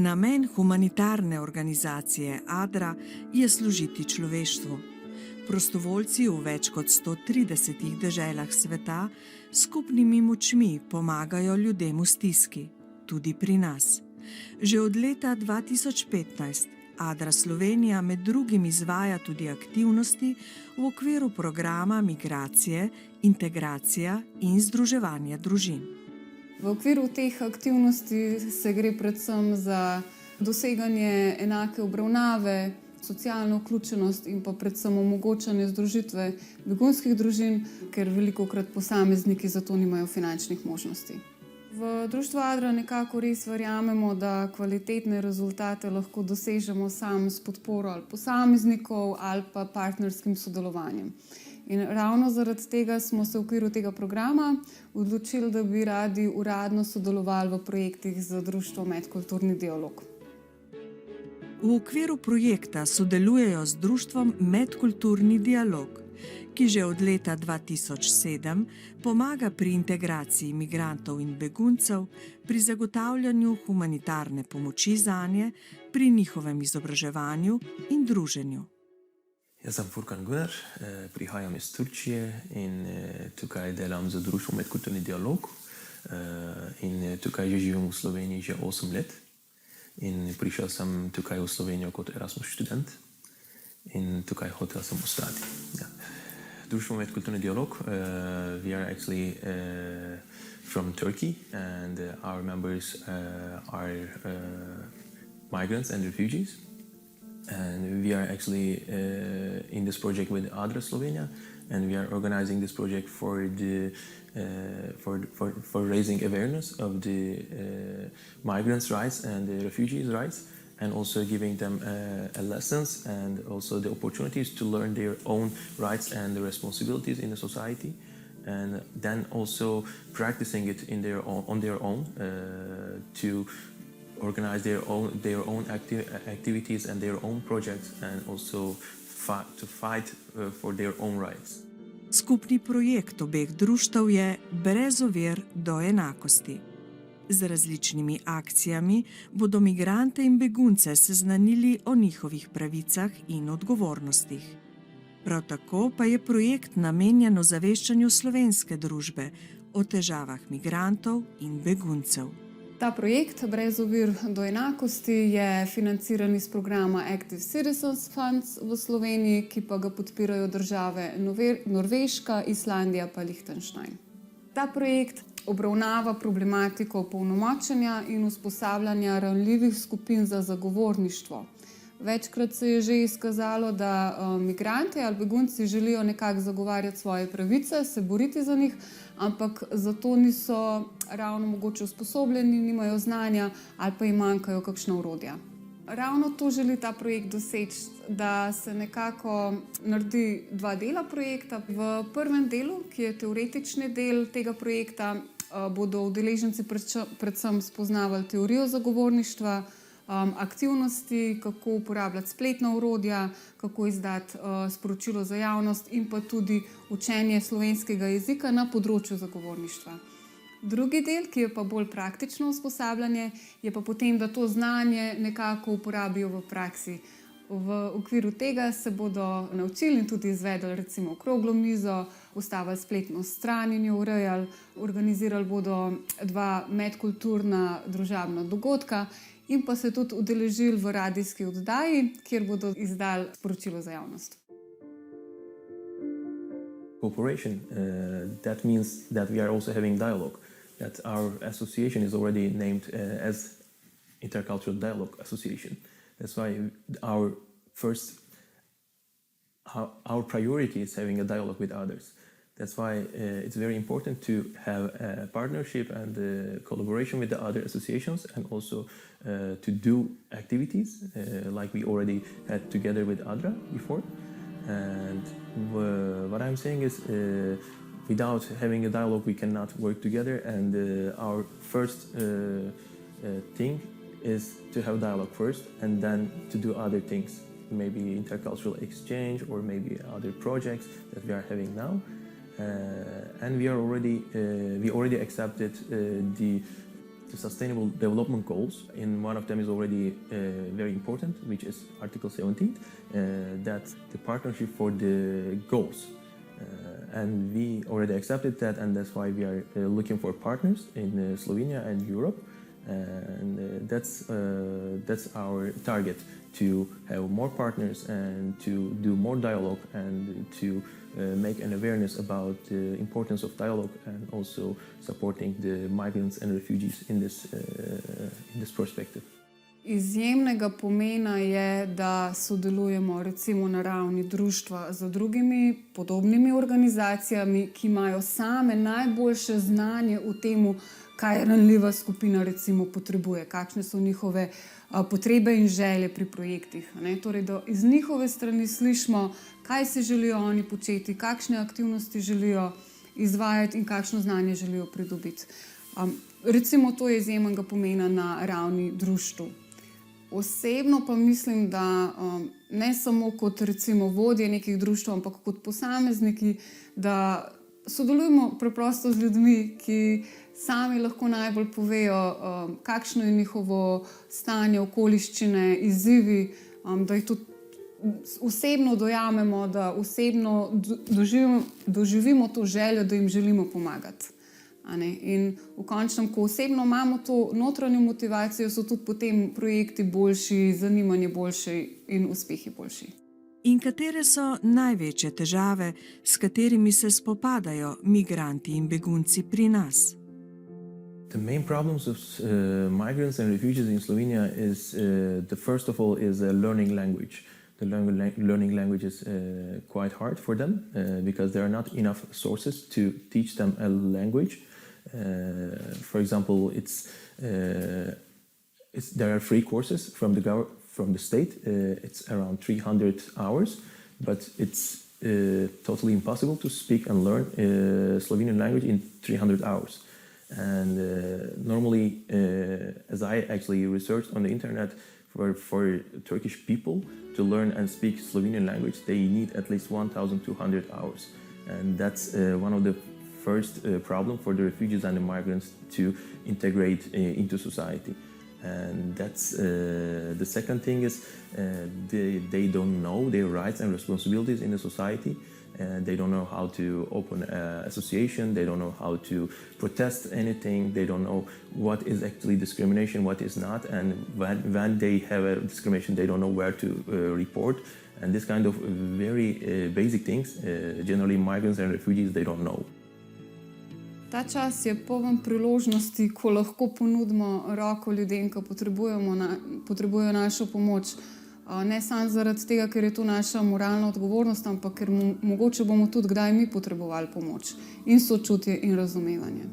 Namen humanitarne organizacije ADRA je služiti človeštvu. Prostovoljci v več kot 130 deželah sveta s skupnimi močmi pomagajo ljudem v stiski, tudi pri nas. Že od leta 2015 ADRA Slovenija med drugim izvaja tudi aktivnosti v okviru programa Migracije, integracija in združevanje družin. V okviru teh aktivnosti se gre predvsem za doseganje enake obravnave, socialno vključenost in pa predvsem omogočanje združitve begunskih družin, ker velikokrat posamezniki za to nimajo finančnih možnosti. V društvu ADRA nekako res verjamemo, da kvalitetne rezultate lahko dosežemo samo s podporo ali posameznikov ali pa partnerskim sodelovanjem. In ravno zaradi tega smo se v okviru tega programa odločili, da bi radi uradno sodelovali v projektih z društvom Medkulturni dialog. V okviru projekta sodelujejo z društvom Medkulturni dialog, ki že od leta 2007 pomaga pri integraciji migrantov in beguncev, pri zagotavljanju humanitarne pomoči zanje, pri njihovem izobraževanju in druženju. Jaz sem Furkan Gunnar, prihajam iz Turčije in tukaj delam za društvo Medkulturni dialog. In tukaj že živim v Sloveniji že 8 let. In prišel sem tukaj v Slovenijo kot Erasmus študent in tukaj hotel sem ostati. Ja. Društvo Medkulturni dialog, we are actually from Turkey and our members are migrants and refugees. And we are actually in this project with ADRA Slovenia, and we are organizing this project for raising awareness of the migrants' rights and the refugees' rights, and also giving them lessons and also the opportunities to learn their own rights and the responsibilities in the society, and then also practicing it on their own to organize their own activities and their own projects, and also to fight for their own rights. Skupni projekt obeh društev je Brez ovir do enakosti. Z različnimi akcijami bodo migrante in begunce seznanili o njihovih pravicah in odgovornostih. Prav tako pa je projekt namenjen ozaveščanju slovenske družbe o težavah migrantov in beguncev. Ta projekt Brez ovir do enakosti je financiran iz programa Active Citizens Funds v Sloveniji, ki pa ga podpirajo države Norveška, Islandija pa Liechtenstein. Ta projekt obravnava problematiko opolnomočenja in usposabljanja ranljivih skupin za zagovorništvo. Večkrat se je že izkazalo, da migranti ali begunci želijo nekako zagovarjati svoje pravice, se boriti za njih, ampak zato niso ravno mogoče usposobljeni, nimajo znanja ali pa jim manjkajo kakšna orodja. Ravno to želi ta projekt doseči, da se nekako naredi dva dela projekta. V prvem delu, ki je teoretični del tega projekta, bodo udeleženci predvsem spoznavali teorijo zagovorništva, aktivnosti, kako uporabljati spletna orodja, kako izdati sporočilo za javnost in pa tudi učenje slovenskega jezika na področju zagovorništva. Drugi del, ki je pa bolj praktično usposabljanje, je pa potem, da to znanje nekako uporabijo v praksi. V okviru tega se bodo naučili in tudi izvedli recimo okroglo mizo, ustavili spletno stran in jo urejali, organizirali bodo dva medkulturna družabna dogodka in pa se tudi udeležili v radijski oddaji, kjer bodo izdali sporočilo za javnost. Cooperation, that means that we are also having dialogue, that our association is already named as Intercultural Dialogue Association. That's why our priority is having a dialogue with others. That's why it's very important to have a partnership and collaboration with the other associations, and also to do activities like we already had together with ADRA before. And what I'm saying is without having a dialogue we cannot work together, and our first thing is to have dialogue first and then to do other things, maybe intercultural exchange or maybe other projects that we are having now. And we already accepted the The Sustainable Development Goals, and one of them is already very important, which is Article 17, that's the partnership for the goals. And we already accepted that, and that's why we are looking for partners in Slovenia and Europe. And that's our target, to have more partners and to do more dialogue and to make an awareness about the importance of dialogue and also supporting the migrants and refugees in this perspective. Izjemnega pomena je, da sodelujemo recimo na ravni društva z drugimi podobnimi organizacijami, ki imajo same najboljše znanje o tem, kaj ranljiva skupina recimo potrebuje, kakšne so njihove potrebe in želje pri projektih. Torej, da iz njihove strani slišimo, kaj si želijo oni početi, kakšne aktivnosti želijo izvajati in kakšno znanje želijo pridobiti. Recimo to je izjemnega pomena na ravni društva. Osebno pa mislim, da ne samo kot recimo vodje nekih društv, ampak kot posamezniki, da sodelujemo preprosto z ljudmi, ki sami lahko najbolj povejo, kakšno je njihovo stanje, okoliščine, izzivi, da jih tudi osebno dojamemo, da osebno doživimo to željo, da jim želimo pomagati. In v končnem, ko osebno imamo to notranjo motivacijo, so tudi potem projekti boljši, zanimanje boljše in uspehi boljši. In katere so največje težave, s katerimi se spopadajo migranti in begunci pri nas? The main problems of migrants and refugees in Slovenia is, the first of all, is learning language. The learning language is quite hard for them because there are not enough sources to teach them a language. For example, there are free courses from the state. It's around 300 hours, but it's totally impossible to speak and learn Slovenian language in 300 hours. And normally, as I actually researched on the internet, for Turkish people to learn and speak Slovenian language, they need at least 1,200 hours. And that's one of the first problem for the refugees and the migrants to integrate into society. And that's the second thing is they don't know their rights and responsibilities in the society. They don't know how to open an association. They don't know how to protest anything. They don't know what is actually discrimination, what is not. And when they have a discrimination, they don't know where to report. And this kind of very basic things, generally migrants and refugees, they don't know. Ta čas je poln priložnosti, ko lahko ponudimo roko ljudem, ki potrebujejo našo pomoč. Ne samo zaradi tega, ker je to naša moralna odgovornost, ampak ker mogoče bomo tudi kdaj mi potrebovali pomoč in sočutje in razumevanje.